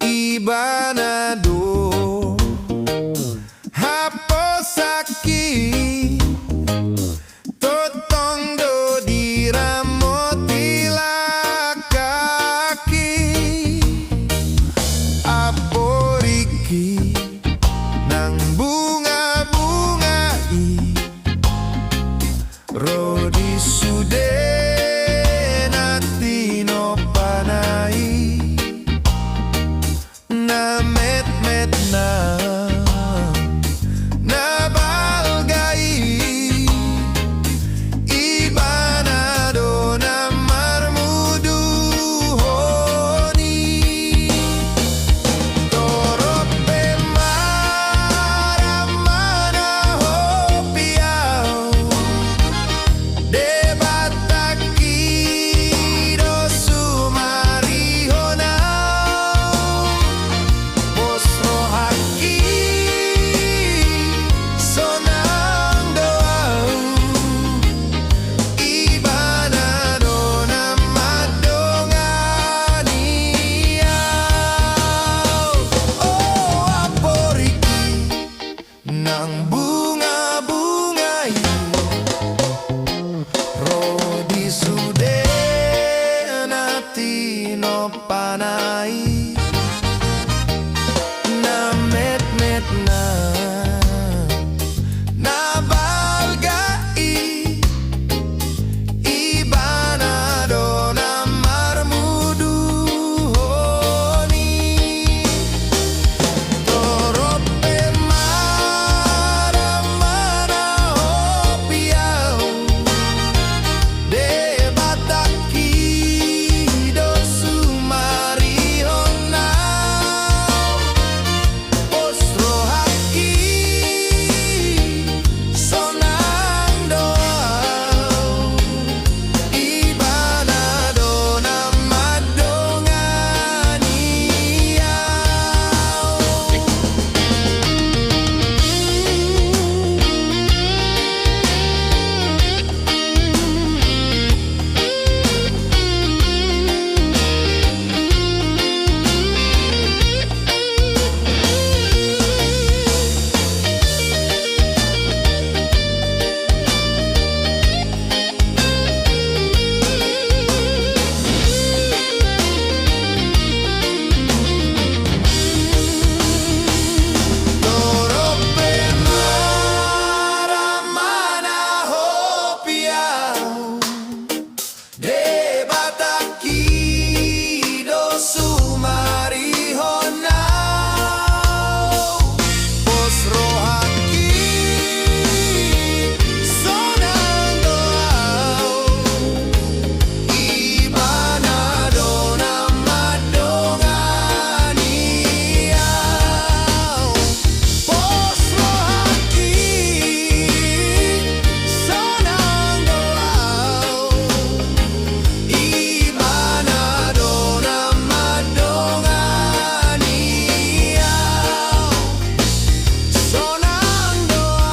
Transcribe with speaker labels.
Speaker 1: Ibanado haposaki totong do diramotilakaki aporiki nang bunga-bungai rodi sude natino panai na met-met na nabalgai ibanado na marmuduhoni torope maramana hopiao debataki do sumarihona posrohaki sonang doau ibanado na madongania oh aporiki nang bunga-bungai rodi sude natino panai na met-met na nabalgai ibanado na marmuduhoni torope maramana hopiao debataki do sumarihona posrohaki sonang doau ibanado na madongania torope maramana hopiao debataki do sumarihona posrohaki sonang doau ibanado na madongania posrohaki sonang doau ibanado na madongania sonang doau